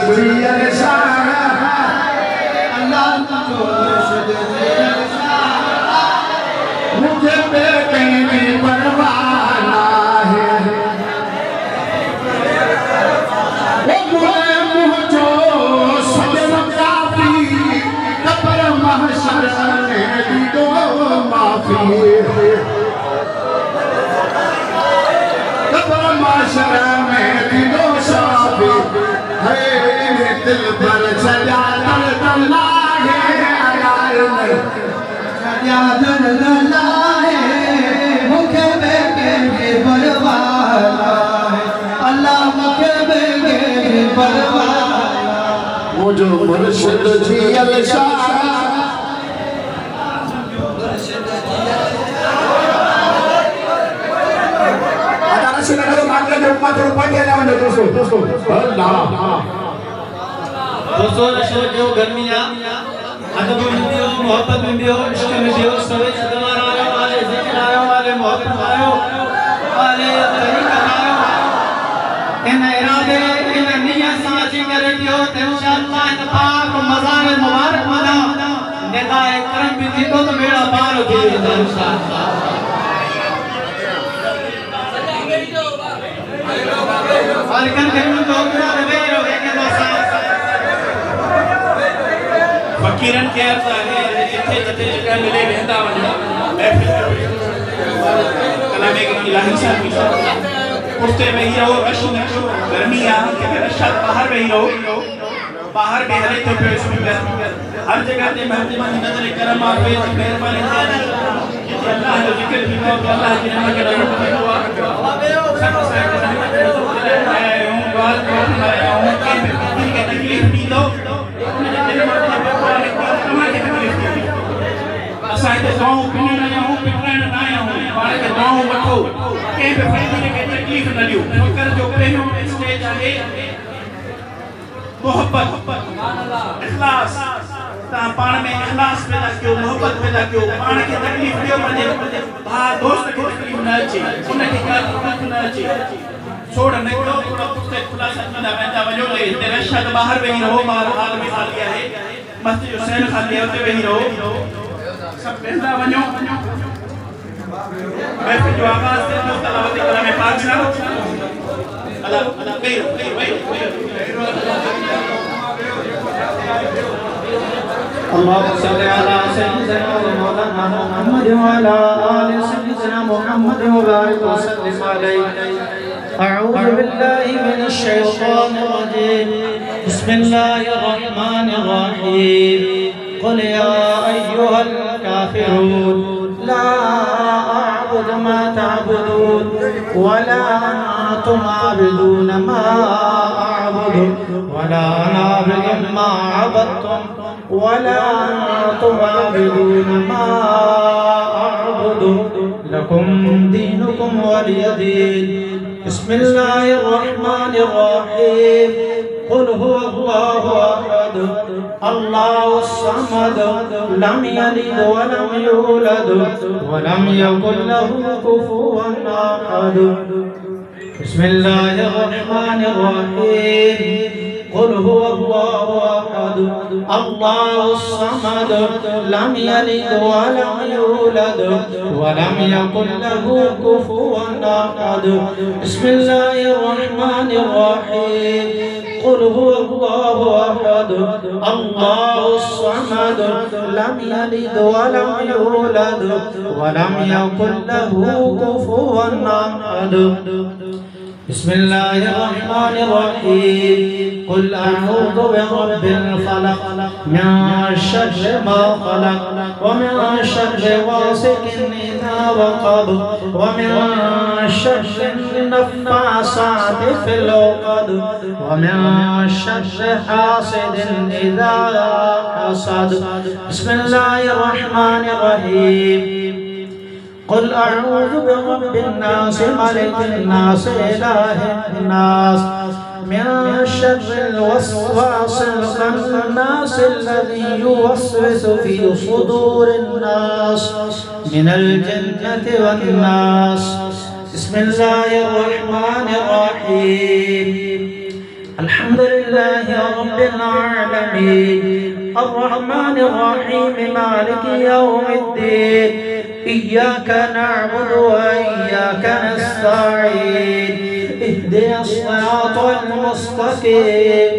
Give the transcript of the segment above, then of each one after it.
जी अरशान अल्लाह मुझको मुर्शिद जी अरशान मुझे बेटे की परवाह ना है वो मुँह जो सजन काफी कब्र महशर में दी दो माफी कब्र महशर में दी दो साफी है दिल पर सजा दल दला है अयार में सजा दल दला है मुखे बेके भी बलवाला है अल्लाह मुखे बेके भी बलवाला वो जो मुर्शिद जी अरशान दोस्तों नशो जो गर्मियां अदब में भी हो मोहब्बत में भी हो इश्क में भी हो सभी सदवार वाले जिक्र आयो वाले मोहब्बत आयो वाले तरीका आयो इन इरादे इन नियत साची करे दियो ते इंशाअल्लाह इन पाक मज़ार मुबारक मना निदाए करम भी थींदो तो बेड़ा पार थी वेंदो इंशाअल्लाह और कन कन तो बेरो के दोस्त फकीरन के अर्ज़ है जिथे जिथे जगह मिले वेंदा वञा महफ़िल कलामे इलाही साहब उते वही रहो रश गर्मी आ के रश बाहर वही रहो बाहर भी हले तो पे हर जगह ते मेहमान नजर करम आ पे मेहरबानी अल्लाह जो जिक्र भी हो अल्लाह की रहमत के रहमत हुआ सब आया हूं बात आया हूं के तकलीफ दी दो असांजे गांव पिणण आया हूं पिटण न आया हूं पाण के गांव वठो के बि फैमिली के तकलीफ न ॾियो फकर जो पहिरियों स्टेज आहे मोहब्बत इखलास ता पाण में इखलास पैदा कयो मोहब्बत पैदा कयो पाण के तकलीफ ॾियो वञे भा दोस्त के तकलीफ न अचे उन के का तकलीफ न अचे छोड़ न करो थोड़ा पुछते खुलासा कंदा वेंदा वञो ले हिते रशद बाहर वेही रहो बाहर हाल में खाली आहे मस्जिद जो सैन खाली आहे उते वेही रहो सब वेंदा वञो महफ़िल जो आगाज़ थिए थो तलावत कलाम पाक सां अल्लाह अल्लाह कयो अल्लाहु सल्ली अला सय्यिदना व मौलाना मुहम्मद व अला आलि सय्यिदना मुहम्मद व बारिक व सल्लिम अलैहि अऊज़ु बिल्लाहि मिनश शैतानिर रजीम बिस्मिल्लाहिर रहमानिर रहीम क़ुल या अय्युहल काफ़िरून ला अअबुदु मा तअबुदून वला अंतुम आबिदून मा अअबुदु वला अना आबिदु मा अबदतुम वला अंतुम आबिदून मा अअबुदु लकुम दीनुकुम वलिय दीन बिस्मिल्लाहिर रहमानिर रहीम क़ुल हुवल्लाहु अहद अल्लाहुस समद लम यलिद व लम यूलद व लम यकुल लहु कुफुवन अहद बिस्मिल्लाहिर रहमानिर रहीम क़ुल हुवल्लाहु अहद अल्लाहुस समद लम यलिद व लम यूलद व लम यकुल लहु कुफुवन अहद बिस्मिल्लाहिर रहमानिर रहीम क़ुल हुवल्लाहु अहद अल्लाहुस समद लम यलिद व लम यूलद व लम यकुल लहु कुफुवन अहद बिस्मिल्लाहिर रहमानिर रहीम क़ुल अऊज़ु बिरब्बिल फलक मिन शर्रि मा खलक व मिन शर्रि गासिकिन इज़ा वक़ब व मिन शर्रि नफ़्फ़ासाति फ़िल उक़द व मिन शर्रि हासिदिन इज़ा हसद बिस्मिल्लाहिर रहमानिर रहीम क़ुल अऊज़ु बिरब्बिन नास मलिकिन नास इलाहिन नास मिन शर्रिल वस्वासिल खन्नास अल्लज़ी युवस्विसु फ़ी सुदूरिन नास मिनल जन्नति वन नास बिस्मिल्लाहिर रहमानिर रहीम अल्हम्दुलिल्लाह लिल्लाहि रब्बिल आलमीन अर्रहमानिर रहीम मालिकि यौमिद्दीन इय्याका नअबुदु व इय्याका नस्तईन इहदिनस सिरातल मुस्तकीम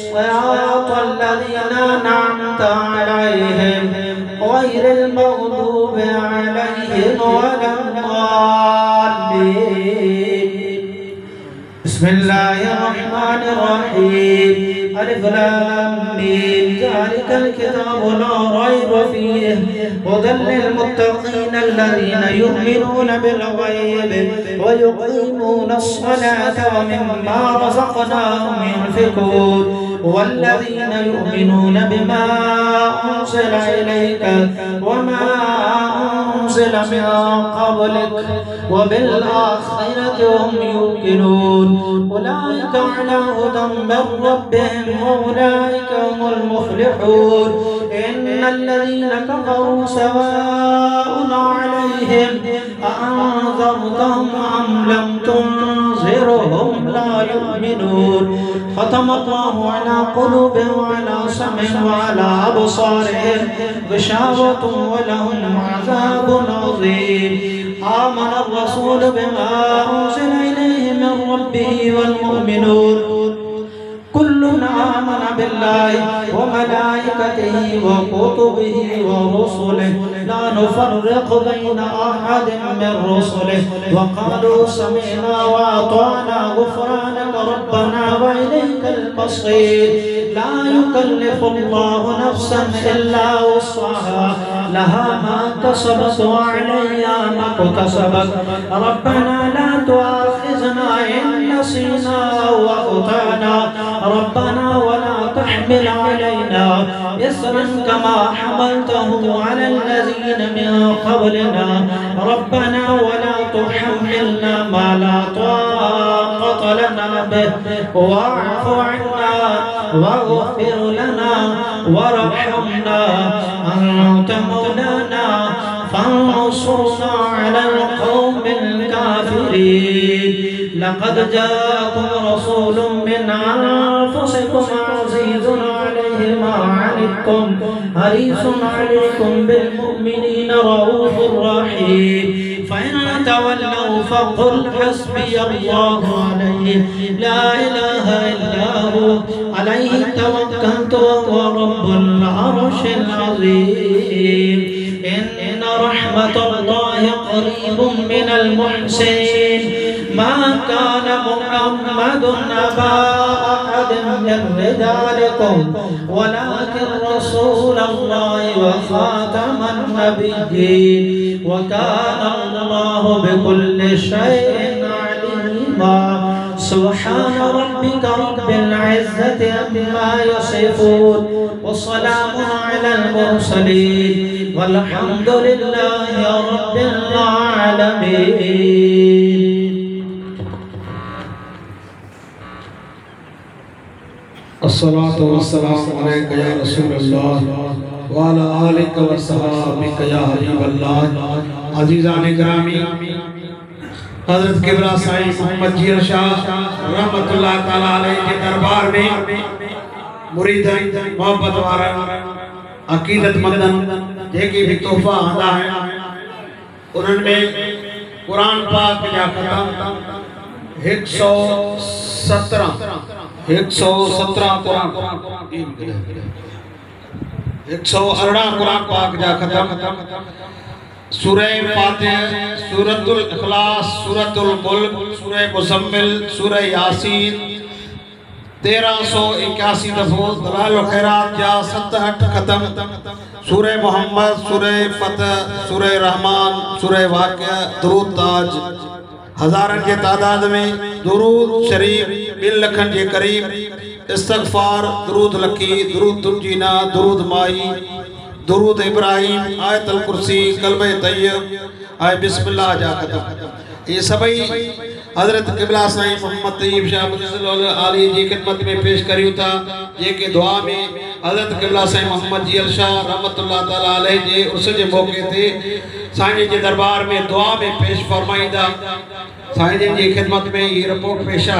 सिरातल लज़ीना अनअमता अलैहिम गैरिल मग़दूबि अलैहिम वलद्दाल्लीन। बिस्मिल्लाहिर्रहमानिर्रहीम अलिफ लाम मीम ज़ालिकल किताबु ला रैब फ़ीहि हुदल लिलमुत्तक़ीन अल्लज़ीना युमिनूना बिल गैब व युक़ीमूनस सलाता व मिम्मा रज़क़नाहुम युनफ़िक़ून वल्लज़ीना युमिनूना बिमा उन्ज़िला इलैका व मा उन्ज़िला मिन क़ब्लिक व बिल आख़िरति हुम युक़िनून उलाइका अला हुदन मिन रब्बिहिम व उलाइका हुमुल मुफ़्लिहून इन्नल्लज़ीना कफ़रू सवाअun अलैहिम अअन्ज़रतहुम अम लम तुनज़िरहुम ला युमिनून ख़तमल्लाहु अला क़ुलूबिहिम व अला समइहिम व अला अबसारिहिम ग़िशावतुन व लहुम अज़ाबुन अज़ीम। आमना अर्रसूलु बिमा उन्ज़िला इलैहि मिन रब्बिहि वल मुअ्मिनून कुल्लुन आमना बिल्लाहि व मलाइकतिहि व कुतुबिहि व रुसुलिहि ला नुफ़र्रिक़ु बैना अहदिन मिन रुसुलिहि व क़ालू समिअना व अतअना ग़ुफ़रानका रब्बना व इलैकल मसीर। ला युकल्लिफ़ुल्लाहु नफ़्सन इल्ला वुस्अहा लहा मा कसबत व अलैहा मा इक्तसबत रब्बना ला तुआख़िज़ना इन नसीना व अख़्ताअना रब्बना वला तहमिल अलैना इस्रन कमा हमलतहु अलल लज़ीना मिन क़ब्लिना रब्बना वला तुहम्मिलना मा ला ताक़त लना बिहि वअफ़ु अन्ना वग़फ़िर लना वरहमना अन्त मौलाना फंसुरना अलल क़ौमिल काफ़िरीन। लक़द जाअकुम रसूलुम मिन अनफुसिकुम अज़ीज़ुन अलैहि मा अनित्तुम हरीसुन अलैकुम बिल मुमिनीना रऊफ़ुर रहीम। फ़इन तवल्लव फ़क़ुल हस्बियल्लाहु अलैहि ला इलाहा इल्ला हु अलैहि तवक्कलतु व हुवा रब्बुल अर्शिल अज़ीम। इन्न रहमतल्लाहि क़रीबुम मिनल मुहसिनीन मा कान मुहम्मदुन अबा अहदिन मिन रिजालिकुम वलाकिन रसूलल्लाहि व ख़ातमन नबिय्यीन व काना अल्लाहु बिकुल्लि शैइन अलीमा। सुब्हान रब्बिका रब्बिल इज़्ज़ति अम्मा यसिफून व सलामुन अलल मुरसलीन वल्हम्दुलिल्लाहि रब्बिल आलमीन। अस्सलातु वस्सलामु अलैका या रसूलल्लाह व अला आलिका व सहाबिका या हबीबल्लाह। अज़ीज़ान गिरामी हज़रत किबला साईं मोहम्मद जीर शाह रहमतुल्लाह ताला अलैहि के दरबार में मुरीदन मोहब्बत वारन अकीदतमंदन जेके भी तोहफा आंदा है उन्हनि में कुरान पाक जा ख़तम 117 कुरान 118 कुरान पाक जा ख़तम सूरह फातिहा सूरतुल इखलास सूरतुल मुल्क सूरह मुज़म्मिल सूरह यासीन 1381 दफ़ो दलाइल खैरात जा 7-8 ख़तम सूरह मोहम्मद सूरह फतह सूरह रहमान सूरह वाक़िया दुरूद ताज हज़ारन के तादाद में दुरूद शरीफ 2 लखन के करीब इस्तग़फ़ार दुरूद लकी दुरूद तुंजीना दुरूद माई दुरूद इब्राहिम आयतुल कुर्सी कलमे तैयब आय बिस्मिल्लाह जा ख़तम ये सभई हज़रत क़िबला साईं मोहम्मद तय्यब शाह आली जी खिदमत में पेश करियूं था जेके दुआ में हज़रत क़िबला साईं मोहम्मद जीर शाह रहमतुल्लाह ताला अलैहि जे उर्स जे मौके ते साईं जे दरबार में दुआ में पेश फरमाईंदा साईं जी खिदमत में ये रिपोर्ट पेश है।